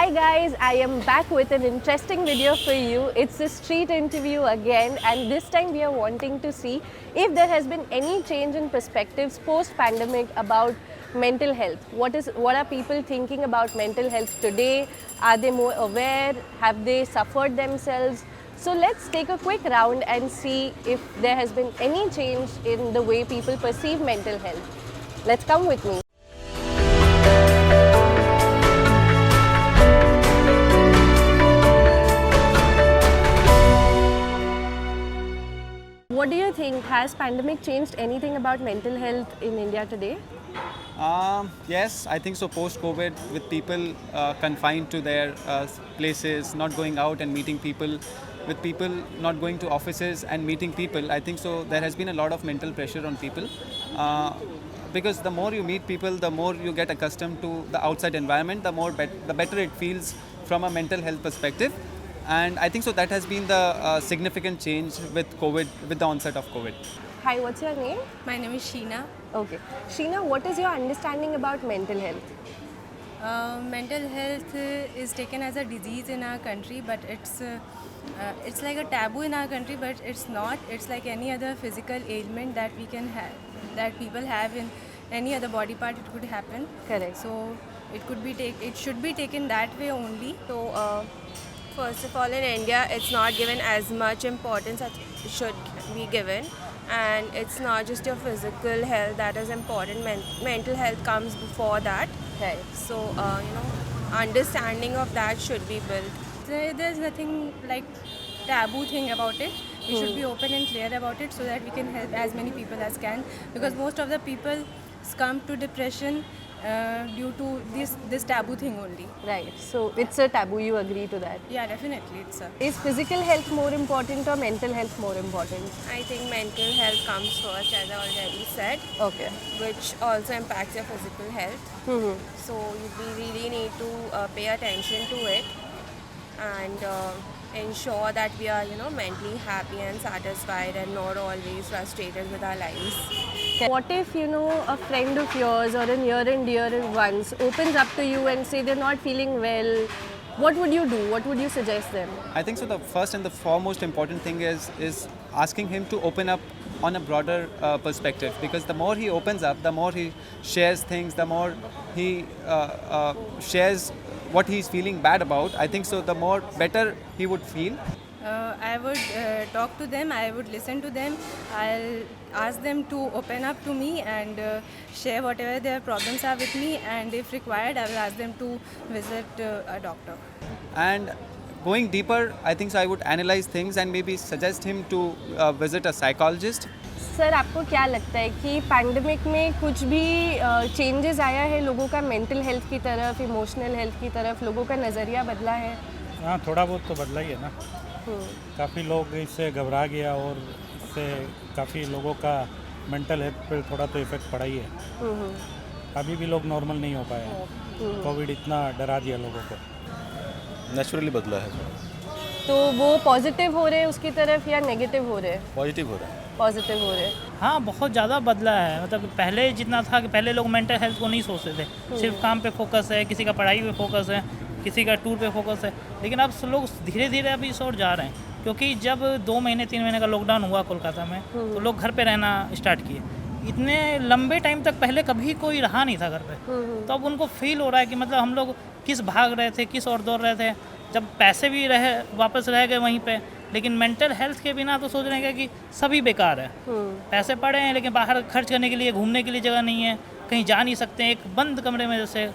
Hi guys, I am back with an interesting video for you. It's a street interview again, and this time we are wanting to see if there has been any change in perspectives post-pandemic about mental health. What are people thinking about mental health today? Are they more aware? Have they suffered themselves? So let's take a quick round and see if there has been any change in the way people perceive mental health. Let's come with me. What do you think? Has pandemic changed anything about mental health in India today? Yes, I think so. Post-COVID, with people confined to their places, not going out and meeting people, with people not going to offices and meeting people, I think so. There has been a lot of mental pressure on people because the more you meet people, the more you get accustomed to the outside environment, the better it feels from a mental health perspective. And I think so that has been the significant change with COVID, with the onset of COVID. Hi, what's your name? My name is Sheena. Okay. Sheena, what is your understanding about mental health? Mental health is taken as a disease in our country, but it's like a taboo in our country, but it's not. It's like any other physical ailment that we can have, that people have in any other body part. It could happen. Correct. So it should be taken that way only. So, first of all, in India, it's not given as much importance as it should be given. And it's not just your physical health that is important. Mental health comes before that. Right. So, understanding of that should be built. There's nothing like taboo thing about it. We should be open and clear about it so that we can help as many people as can. Because most of the people succumb to depression due to this taboo thing only. Right. So it's a taboo. You agree to that? Yeah, definitely. Is physical health more important or mental health more important? I think mental health comes first, as I already said, Okay. which also impacts your physical health. So, we really need to pay attention to it and ensure that we are, mentally happy and satisfied and not always frustrated with our lives. What if, a friend of yours or a near and dear ones opens up to you and say they're not feeling well? What would you do? What would you suggest them? I think so. The first and the foremost important thing is asking him to open up on a broader perspective, because the more he opens up, the more he shares things, the more he shares what he's feeling bad about. I think so. The more better he would feel. I would talk to them, I would listen to them, I'll ask them to open up to me and share whatever their problems are with me, and if required, I will ask them to visit a doctor. And going deeper, I think so I would analyze things and maybe suggest him to visit a psychologist. Sir, आपको क्या लगता है कि pandemic में कुछ भी changes आया है लोगों का मेंटल हेल्थ की तरफ, इमोशनल हेल्थ की तरफ, लोगों का नज़रिया बदला है? हाँ, थोड़ा बहुत तो बदला ही है ना। काफ़ी लोग इससे घबरा गया और इससे काफ़ी लोगों का मेंटल हेल्थ पर थोड़ा तो इफ़ेक्ट पड़ा ही है। अभी भी लोग नॉर्मल नहीं हो पाए हैं। कोविड इतना डरा दिया लोगों को। नेचुरली बदला है। तो वो पॉजिटिव हो रहे हैं उसकी तरफ या नेगेटिव हो रहे हैं? पॉजिटिव हो रहा है। पॉजिटिव हो रहे हैं। हाँ, बहुत ज़्यादा बदला है। मतलब पहले जितना था कि पहले लोग मेंटल हेल्थ को नहीं सोचते थे, सिर्फ काम पे फोकस है, किसी का पढ़ाई पे फोकस है, किसी का टूर पे फोकस है। लेकिन अब लोग धीरे धीरे अभी इस ओर जा रहे हैं, क्योंकि जब 2 महीने 3 महीने का लॉकडाउन हुआ कोलकाता में, तो लोग घर पे रहना स्टार्ट किए। इतने लंबे टाइम तक पहले कभी कोई रहा नहीं था घर पे, तो अब उनको फील हो रहा है कि मतलब हम लोग किस भाग रहे थे, किस और दौड़ रहे थे। जब पैसे भी वापस रह गए वहीं पे, लेकिन मेंटल हेल्थ के बिना तो सोच रहे हैं कि सभी बेकार है। पैसे पड़े हैं लेकिन बाहर खर्च करने के लिए, घूमने के लिए जगह नहीं है, कहीं जा नहीं सकते, एक बंद कमरे में जैसे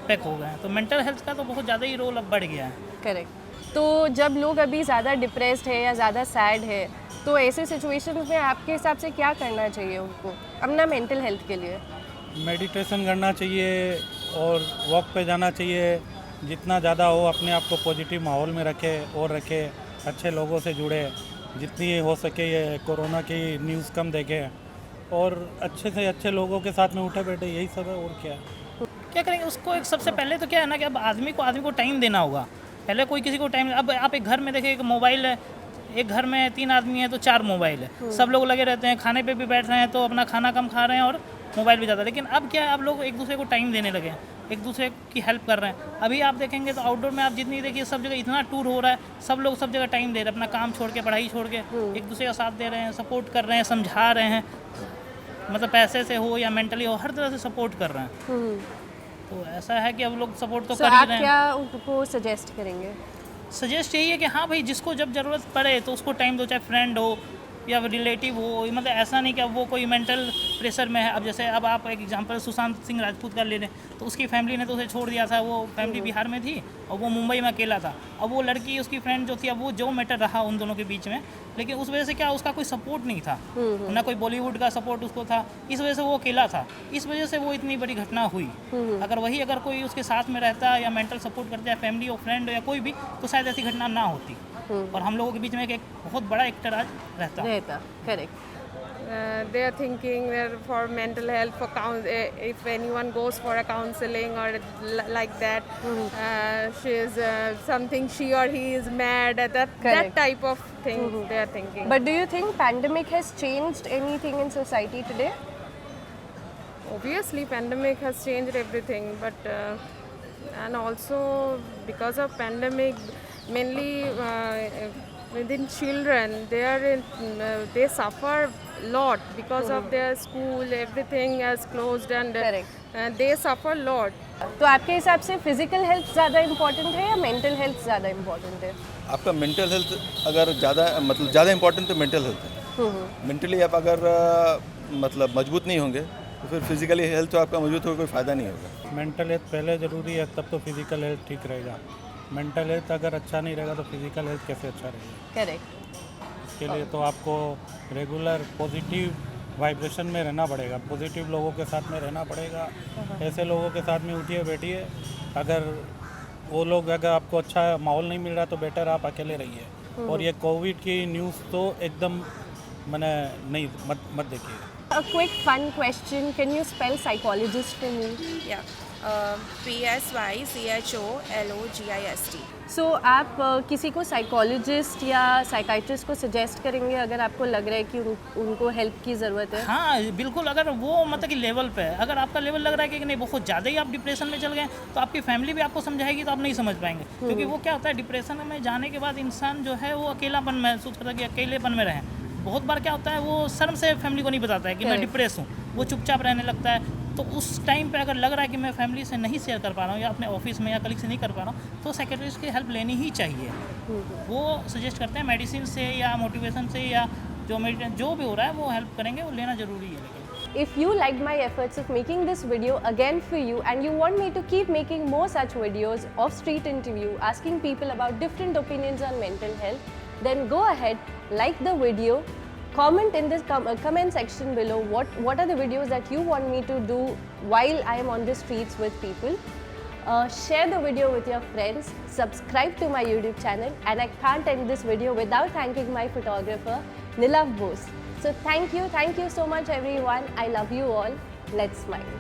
पैक हो गए हैं। तो मेंटल हेल्थ का तो बहुत ज़्यादा ही रोल अब बढ़ गया है। करेक्ट। तो जब लोग अभी ज़्यादा डिप्रेस्ड है या ज़्यादा सैड है, तो ऐसे सिचुएशंस में आपके हिसाब से क्या करना चाहिए उनको अपना मेंटल हेल्थ के लिए? मेडिटेशन करना चाहिए और वॉक पे जाना चाहिए। जितना ज़्यादा हो अपने आप को पॉजिटिव माहौल में रखे, अच्छे लोगों से जुड़े, जितनी हो सके ये कोरोना की न्यूज़ कम देखें और अच्छे से अच्छे लोगों के साथ में उठे बैठे, यही सब है। और क्या करेंगे उसको? एक सबसे पहले तो क्या है ना कि अब आदमी को टाइम देना होगा। पहले कोई किसी को टाइम, अब आप एक घर में देखिए, एक मोबाइल है, एक घर में 3 आदमी है तो 4 मोबाइल है, सब लोग लगे रहते हैं, खाने पे भी बैठ रहे हैं तो अपना खाना कम खा रहे हैं और मोबाइल भी ज़्यादा। लेकिन अब क्या है, अब लोग एक दूसरे को टाइम देने लगे हैं। एक दूसरे की हेल्प कर रहे हैं। अभी आप देखेंगे तो आउटडोर में आप जितनी देखिए सब जगह इतना टूर हो रहा है, सब लोग सब जगह टाइम दे रहे हैं, अपना काम छोड़ के, पढ़ाई छोड़ के एक दूसरे का साथ दे रहे हैं, सपोर्ट कर रहे हैं, समझा रहे हैं, मतलब पैसे से हो या मेंटली हो, हर तरह से सपोर्ट कर रहे हैं। तो ऐसा है कि अब लोग सपोर्ट तो कर ही आप रहे हैं। क्या उनको सजेस्ट करेंगे? सजेस्ट यही है कि हाँ भाई, जिसको जब ज़रूरत पड़े तो उसको टाइम दो, चाहे फ्रेंड हो या रिलेटिव हो, मतलब ऐसा नहीं कि अब वो कोई मेंटल प्रेशर में है। अब जैसे अब आप एक एग्जांपल सुशांत सिंह राजपूत का ले लें, तो उसकी फैमिली ने तो उसे छोड़ दिया था, वो फैमिली बिहार में थी और वो मुंबई में अकेला था। अब वो लड़की, उसकी फ्रेंड जो थी, अब वो जो मैटर रहा उन दोनों के बीच में, लेकिन उस वजह से क्या उसका कोई सपोर्ट नहीं था, ना कोई बॉलीवुड का सपोर्ट उसको था, इस वजह से वो अकेला था, इस वजह से वो इतनी बड़ी घटना हुई। अगर कोई उसके साथ में रहता या मेंटल सपोर्ट करता है, फैमिली और फ्रेंड या कोई भी, तो शायद ऐसी घटना ना होती। और हम लोगों के बीच में एक बहुत बड़ा एक्टर आज रहता। Correct. They are thinking that for mental health, if anyone goes for a counseling or like that, she is something, she or he is mad, that Correct. type of thing they are thinking. But do you think pandemic has changed anything in society today? Obviously, pandemic has changed everything, but and also because of pandemic, mainly within children, they suffer a lot because of their school, everything has closed, and Correct. they suffer a lot. तो आपके हिसाब से physical health ज़्यादा important है या mental health ज़्यादा important है? आपका मेंटल हेल्थ अगर ज़्यादा इम्पोर्टेंट तो मेंटल हेल्थ है। मेंटली आप अगर मतलब मजबूत नहीं होंगे तो फिर फिजिकली हेल्थ तो आपका मजबूत होगा, कोई फ़ायदा नहीं होगा। मेंटल हेल्थ पहले ज़रूरी है, तब तो फिजिकल हेल्थ ठीक रहेगा। मेंटल हेल्थ अगर अच्छा नहीं रहेगा तो फिजिकल हेल्थ कैसे अच्छा रहेगा? करेक्ट। इसके लिए तो आपको रेगुलर पॉजिटिव वाइब्रेशन में रहना पड़ेगा, पॉजिटिव लोगों के साथ में रहना पड़ेगा। ऐसे लोगों के साथ में उठिए बैठिए, अगर वो लोग अगर आपको अच्छा माहौल नहीं मिल रहा तो बेटर आप अकेले रहिए। और ये कोविड की न्यूज़ तो एकदम मैंने नहीं मत देखिए। A quick fun question, can you spell psychologist for me? Yeah. PSYCHOLOGIST. So आप किसी को साइकोलॉजिस्ट या साइकाइट्रिस्ट को सजेस्ट करेंगे अगर आपको लग रहा है कि उनको हेल्प की ज़रूरत है? हाँ बिल्कुल, अगर वो मतलब कि लेवल पे है, अगर आपका लेवल लग रहा है कि नहीं बहुत ज़्यादा ही आप डिप्रेशन में चल गए, तो आपकी फैमिली भी आपको समझाएगी तो आप नहीं समझ पाएंगे। क्योंकि वो क्या होता है, डिप्रेशन में जाने के बाद इंसान जो है वो अकेलापन महसूस करता है कि अकेलेपन में रहें। बहुत बार क्या होता है, वो शर्म से फैमिली को नहीं बताता है कि मैं डिप्रेस हूँ, वो चुपचाप रहने लगता है। तो उस टाइम पे अगर लग रहा है कि मैं फैमिली से नहीं शेयर कर पा रहा हूँ या अपने ऑफिस में या कलीग से नहीं कर पा रहा हूँ, तो साइकियाट्रिस्ट की हेल्प लेनी ही चाहिए। वो सजेस्ट करते हैं मेडिसिन से या मोटिवेशन से या जो भी हो रहा है वो हेल्प करेंगे, वो लेना ज़रूरी है। If you liked my efforts of making this video again for you and you want me to keep making more such videos of street interview asking people about different opinions on mental health, then go ahead, like the video, comment in this comment section below what are the videos that you want me to do while I am on the streets with people. Share the video with your friends, subscribe to my YouTube channel, and I can't end this video without thanking my photographer Nilav Bose. So thank you so much everyone. I love you all. Let's smile.